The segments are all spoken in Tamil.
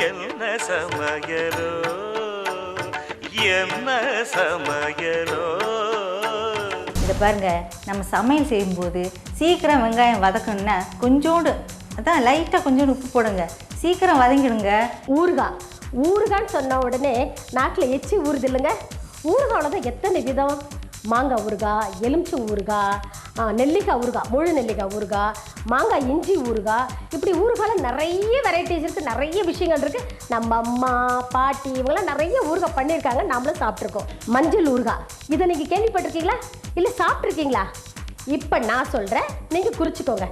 என்ன சமையலோ என்ன சமையலோ. இதை பாருங்க, நம்ம சமையல் செய்யும்போது சீக்கிரம் வெங்காயம் வதக்கணும்னா கொஞ்சோண்டு அதான் லைட்டாக கொஞ்சோண்டு உப்பு போடுங்க, சீக்கிரம் வதங்கிடுங்க. ஊறுகான்னு சொன்ன உடனே நாக்கில் எச்சி ஊறுது இல்லைங்க. ஊறுகாவில் தான் எத்தனை விதம். மாங்காய் ஊறுகாய், எலுமிச்சை ஊறுகாய், நெல்லிக்காய் ஊறுகாய், முழு நெல்லிக்காய் ஊறுகாய், மாங்காய் இஞ்சி ஊறுகாய், இப்படி ஊறுகாயில் நிறைய வெரைட்டிஸ் இருக்குது, நிறைய விஷயங்கள் இருக்குது. நம்ம அம்மா பாட்டி இவங்கெல்லாம் நிறைய ஊறுகாய் பண்ணியிருக்காங்க, நம்மளும் சாப்பிட்ருக்கோம். மஞ்சள் ஊறுகாய், இதை நீங்கள் கேள்விப்பட்டிருக்கீங்களா இல்லை சாப்பிட்ருக்கீங்களா? இப்போ நான் சொல்கிறேன், நீங்கள் குறிச்சிக்கோங்க.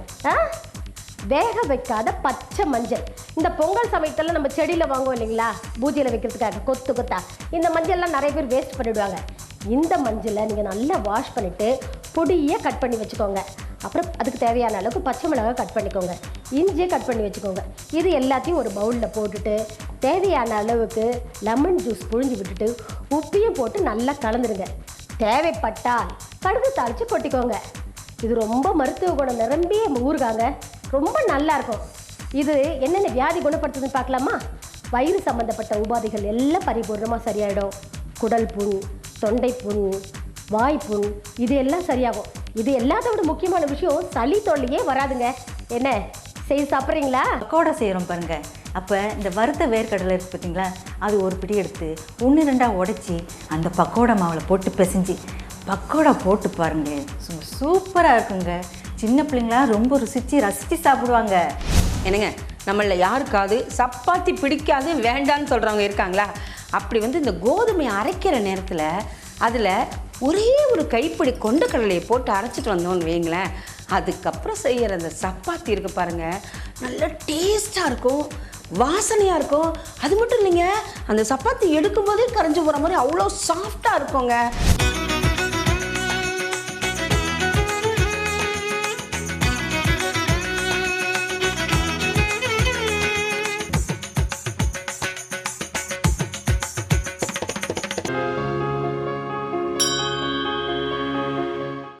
வேக வைக்காத பச்சை மஞ்சள். இந்த பொங்கல் சமயத்தில் நம்ம செடியில் வாங்குவோம் இல்லைங்களா, பூஜையில் வைக்கிறதுக்காக கொத்து கொத்தா. இந்த மஞ்சள்லாம் நிறைய பேர் வேஸ்ட் பண்ணிவிடுவாங்க. இந்த மஞ்சளை நீங்கள் நல்லா வாஷ் பண்ணிவிட்டு பொடியை கட் பண்ணி வச்சுக்கோங்க. அப்புறம் அதுக்கு தேவையான அளவுக்கு பச்சை மிளகாய் கட் பண்ணிக்கோங்க, இஞ்சியை கட் பண்ணி வச்சுக்கோங்க. இது எல்லாத்தையும் ஒரு பவுலில் போட்டுட்டு தேவையான அளவுக்கு லெமன் ஜூஸ் புழிஞ்சு விட்டுட்டு உப்பையும் போட்டு நல்லா கலந்துருங்க. தேவைப்பட்டால் கடுகு தாளித்து கொட்டிக்கோங்க. இது ரொம்ப மருத்துவ குணம் நிரம்பிய ஊறுகாங்க, ரொம்ப நல்லாயிருக்கும். இது என்னென்ன வியாதி குணப்படுத்துதுன்னு பார்க்கலாமா? வயிறு சம்மந்தப்பட்ட உபாதைகள் எல்லாம் பரிபூர்ணமாக சரியாயிடும். குடல் புண், தொண்டை புண், வாய்ப்புண், இது எல்லாம் சரியாகும். இது எல்லாத்தோட முக்கியமான விஷயம், சளி தொல்லையே வராதுங்க. என்ன செய்து சாப்பிட்றீங்களா? பக்கோடா செய்கிறோம் பாருங்க. அப்போ இந்த வறுத்த வேர்க்கடலை இருக்குது பார்த்தீங்களா, அது ஒரு பிடி எடுத்து 1-2 உடைச்சி அந்த பக்கோடா மாவில் போட்டு பிசைஞ்சு பக்கோடா போட்டு பாருங்க, சூப்பராக இருக்குங்க. சின்ன பிள்ளைங்களாம் ரொம்ப ரசித்து சாப்பிடுவாங்க. என்னங்க, நம்மளில் யாருக்காவது சப்பாத்தி பிடிக்காது வேண்டான்னு சொல்கிறவங்க இருக்காங்களா? அப்படி இந்த கோதுமையை அரைக்கிற நேரத்தில் அதில் ஒரே ஒரு கைப்பிடி கொண்டக்கடலையை போட்டு அரைச்சிட்டு வந்தோன்னு வைங்களேன், அதுக்கப்புறம் செய்கிற அந்த சப்பாத்தி இருக்குது பாருங்கள், நல்ல டேஸ்ட்டாக இருக்கும், வாசனையாக இருக்கும். அது மட்டும் இல்லைங்க, அந்த சப்பாத்தி எடுக்கும்போதே கரைஞ்சி போகிற மாதிரி அவ்வளோ சாஃப்டாக இருக்குங்க.